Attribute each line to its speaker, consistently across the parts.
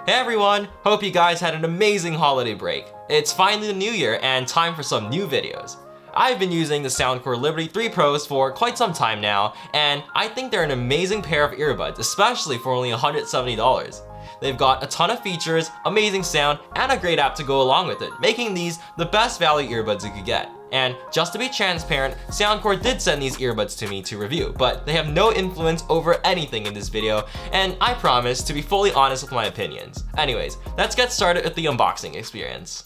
Speaker 1: Hey everyone, hope you guys had an amazing holiday break. It's finally the new year and time for some new videos. I've been using the Soundcore Liberty 3 Pros for quite some time now, and I think they're an amazing pair of earbuds, especially for only $170. They've got a ton of features, amazing sound, and a great app to go along with it, making these the best value earbuds you could get. And just to be transparent, Soundcore did send these earbuds to me to review, but they have no influence over anything in this video, and I promise to be fully honest with my opinions. Anyways, let's get started with the unboxing experience.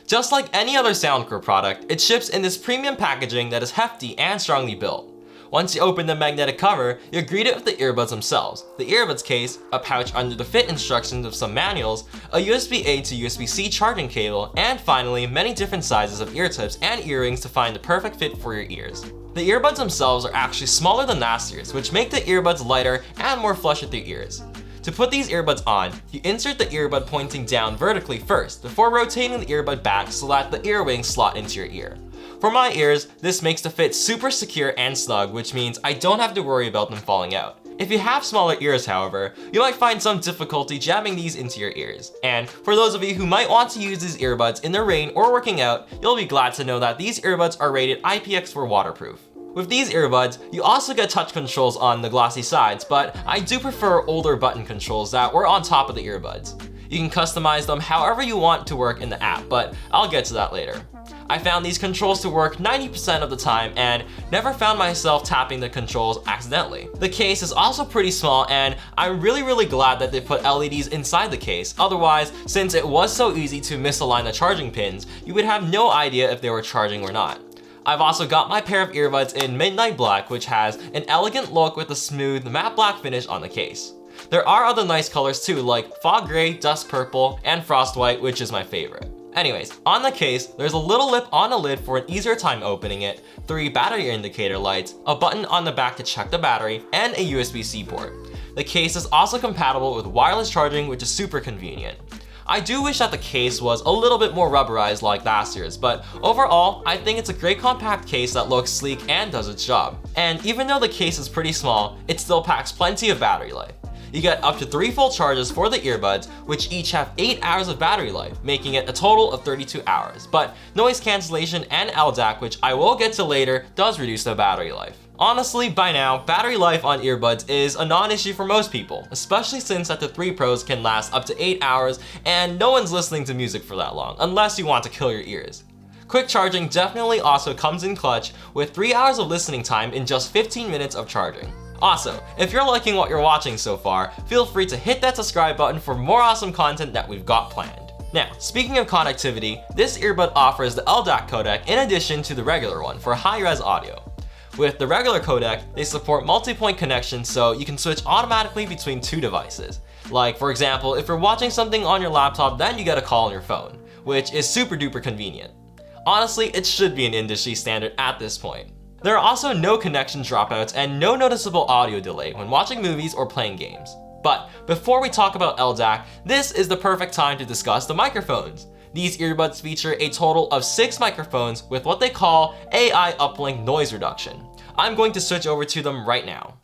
Speaker 1: Just like any other Soundcore product, it ships in this premium packaging that is hefty and strongly built. Once you open the magnetic cover, you're greeted with the earbuds themselves, the earbuds case, a pouch under the fit instructions of some manuals, a USB-A to USB-C charging cable, and finally, many different sizes of ear tips and earrings to find the perfect fit for your ears. The earbuds themselves are actually smaller than last year's, which make the earbuds lighter and more flush with your ears. To put these earbuds on, you insert the earbud pointing down vertically first, before rotating the earbud back so that the ear wings slot into your ear. For my ears, this makes the fit super secure and snug, which means I don't have to worry about them falling out. If you have smaller ears, however, you might find some difficulty jamming these into your ears. And for those of you who might want to use these earbuds in the rain or working out, you'll be glad to know that these earbuds are rated IPX4 waterproof. With these earbuds, you also get touch controls on the glossy sides, but I do prefer older button controls that were on top of the earbuds. You can customize them however you want to work in the app, but I'll get to that later. I found these controls to work 90% of the time and never found myself tapping the controls accidentally. The case is also pretty small, and I'm really glad that they put LEDs inside the case. Otherwise, since it was so easy to misalign the charging pins, you would have no idea if they were charging or not. I've also got my pair of earbuds in Midnight Black, which has an elegant look with a smooth matte black finish on the case. There are other nice colors too, like Fog Gray, Dust Purple, and Frost White, which is my favorite. Anyways, on the case, there's a little lip on the lid for an easier time opening it, 3 battery indicator lights, a button on the back to check the battery, and a USB-C port. The case is also compatible with wireless charging, which is super convenient. I do wish that the case was a little bit more rubberized like last year's, but overall, I think it's a great compact case that looks sleek and does its job. And even though the case is pretty small, it still packs plenty of battery life. You get up to 3 full charges for the earbuds, which each have 8 hours of battery life, making it a total of 32 hours. But noise cancellation and LDAC, which I will get to later, does reduce the battery life. Honestly, by now, battery life on earbuds is a non-issue for most people, especially since that the 3 Pros can last up to 8 hours and no one's listening to music for that long, unless you want to kill your ears. Quick charging definitely also comes in clutch, with 3 hours of listening time in just 15 minutes of charging. Also, if you're liking what you're watching so far, feel free to hit that subscribe button for more awesome content that we've got planned. Now, speaking of connectivity, this earbud offers the LDAC codec in addition to the regular one for high-res audio. With the regular codec, they support multi-point connections so you can switch automatically between 2 devices. Like, for example, if you're watching something on your laptop, then you get a call on your phone, which is super duper convenient. Honestly, it should be an industry standard at this point. There are also no connection dropouts and no noticeable audio delay when watching movies or playing games. But before we talk about LDAC, this is the perfect time to discuss the microphones. These earbuds feature a total of 6 microphones with what they call AI uplink noise reduction. I'm going to switch over to them right now.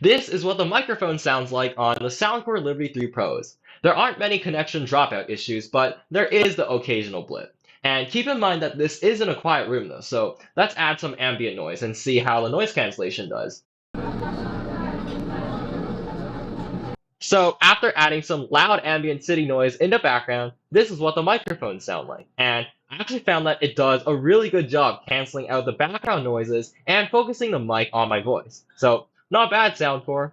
Speaker 1: This is what the microphone sounds like on the Soundcore Liberty 3 Pros. There aren't many connection dropout issues, but there is the occasional blip. And keep in mind that this is in a quiet room though, so let's add some ambient noise and see how the noise cancellation does. So after adding some loud ambient city noise in the background, this is what the microphones sound like. And I actually found that it does a really good job canceling out the background noises and focusing the mic on my voice. So not bad, Soundcore.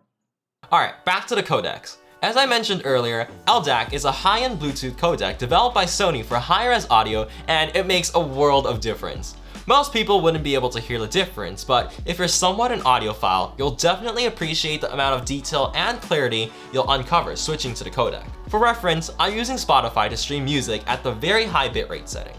Speaker 1: Alright, back to the codecs. As I mentioned earlier, LDAC is a high-end Bluetooth codec developed by Sony for high-res audio, and it makes a world of difference. Most people wouldn't be able to hear the difference, but if you're somewhat an audiophile, you'll definitely appreciate the amount of detail and clarity you'll uncover switching to the codec. For reference, I'm using Spotify to stream music at the very high bitrate setting.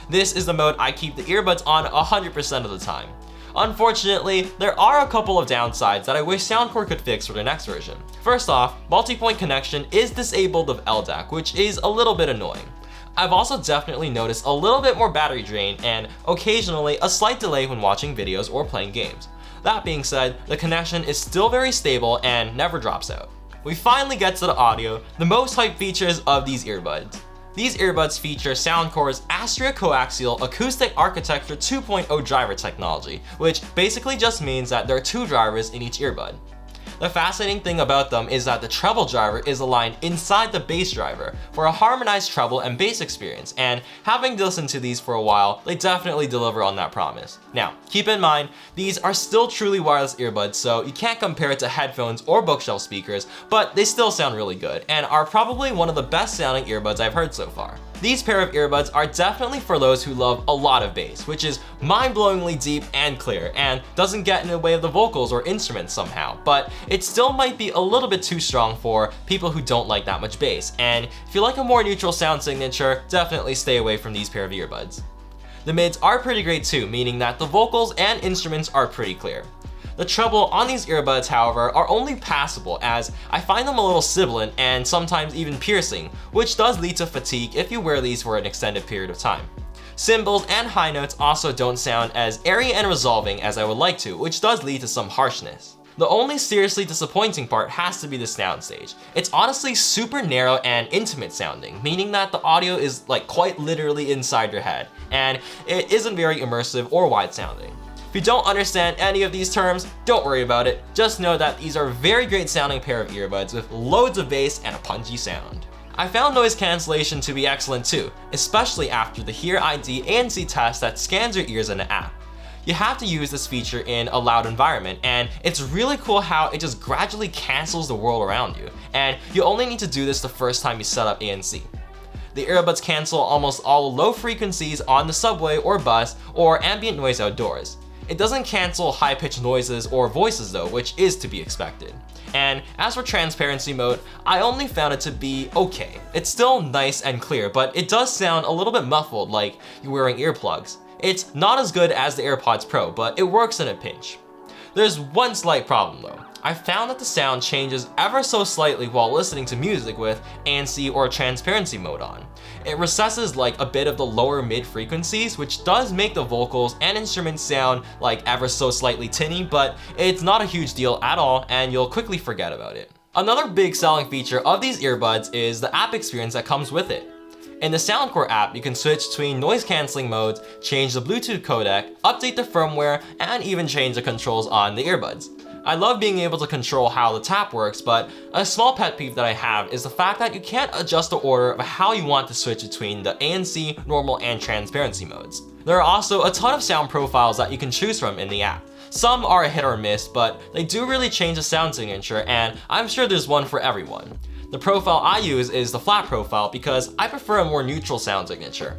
Speaker 1: This is the mode I keep the earbuds on 100% of the time. Unfortunately, there are a couple of downsides that I wish Soundcore could fix for the next version. First off, multi-point connection is disabled of LDAC, which is a little bit annoying. I've also definitely noticed a little bit more battery drain and occasionally a slight delay when watching videos or playing games. That being said, the connection is still very stable and never drops out. we finally get to the audio, the most hyped features of these earbuds. These earbuds feature Soundcore's Astria Coaxial Acoustic Architecture 2.0 driver technology, which basically just means that there are 2 drivers in each earbud. The fascinating thing about them is that the treble driver is aligned inside the bass driver for a harmonized treble and bass experience, and having listened to these for a while, they definitely deliver on that promise. Now, keep in mind, these are still truly wireless earbuds, so you can't compare it to headphones or bookshelf speakers, but they still sound really good, and are probably one of the best sounding earbuds I've heard so far. These pair of earbuds are definitely for those who love a lot of bass, which is mind-blowingly deep and clear, and doesn't get in the way of the vocals or instruments somehow, but it still might be a little bit too strong for people who don't like that much bass, and if you like a more neutral sound signature, definitely stay away from these pair of earbuds. The mids are pretty great too, meaning that the vocals and instruments are pretty clear. The treble on these earbuds, however, are only passable, as I find them a little sibilant and sometimes even piercing, which does lead to fatigue if you wear these for an extended period of time. Cymbals and high notes also don't sound as airy and resolving as I would like to, which does lead to some harshness. The only seriously disappointing part has to be the soundstage. It's honestly super narrow and intimate sounding, meaning that the audio is like quite literally inside your head, and it isn't very immersive or wide sounding. If you don't understand any of these terms, don't worry about it. Just know that these are a very great sounding pair of earbuds with loads of bass and a punchy sound. I found noise cancellation to be excellent too, especially after the Hear ID ANC test that scans your ears in the app. You have to use this feature in a loud environment, and it's really cool how it just gradually cancels the world around you, and you only need to do this the first time you set up ANC. The earbuds cancel almost all low frequencies on the subway or bus or ambient noise outdoors. It doesn't cancel high-pitched noises or voices though, which is to be expected. And as for transparency mode, I only found it to be okay. It's still nice and clear, but it does sound a little bit muffled, like you're wearing earplugs. It's not as good as the AirPods Pro, but it works in a pinch. There's one slight problem though. I found that the sound changes ever so slightly while listening to music with ANC or transparency mode on. It recesses like a bit of the lower mid frequencies, which does make the vocals and instruments sound like ever so slightly tinny, but it's not a huge deal at all and you'll quickly forget about it. Another big selling feature of these earbuds is the app experience that comes with it. In the Soundcore app, you can switch between noise cancelling modes, change the Bluetooth codec, update the firmware, and even change the controls on the earbuds. I love being able to control how the tap works, but a small pet peeve that I have is the fact that you can't adjust the order of how you want to switch between the ANC, normal, and transparency modes. There are also a ton of sound profiles that you can choose from in the app. Some are a hit or miss, but they do really change the sound signature, and I'm sure there's one for everyone. The profile I use is the flat profile because I prefer a more neutral sound signature.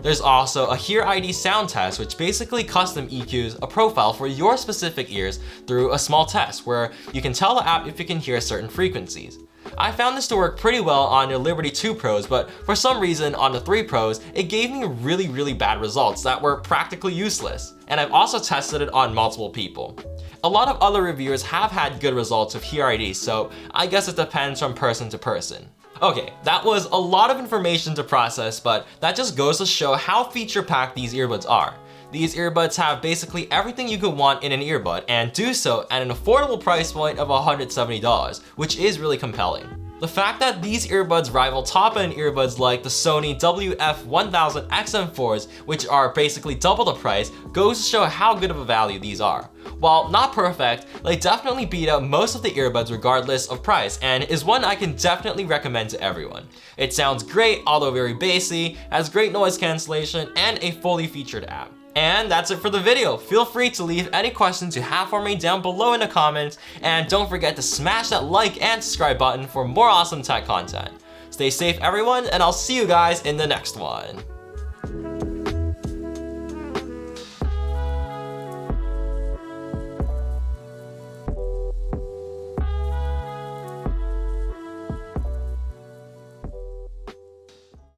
Speaker 1: There's also a Hear ID sound test, which basically custom EQs a profile for your specific ears through a small test where you can tell the app if you can hear certain frequencies. I found this to work pretty well on the Liberty 2 Pros, but for some reason on the 3 Pros, it gave me really bad results that were practically useless. And I've also tested it on multiple people. A lot of other reviewers have had good results with Hear ID, so I guess it depends from person to person. Okay, that was a lot of information to process, but that just goes to show how feature-packed these earbuds are. These earbuds have basically everything you could want in an earbud, and do so at an affordable price point of $170, which is really compelling. The fact that these earbuds rival top-end earbuds like the Sony WF-1000 XM4s, which are basically double the price, goes to show how good of a value these are. While not perfect, they definitely beat out most of the earbuds regardless of price, and is one I can definitely recommend to everyone. It sounds great, although very bassy, has great noise cancellation, and a fully featured app. And that's it for the video. Feel free to leave any questions you have for me down below in the comments, and don't forget to smash that like and subscribe button for more awesome tech content. Stay safe everyone, and I'll see you guys in the next one.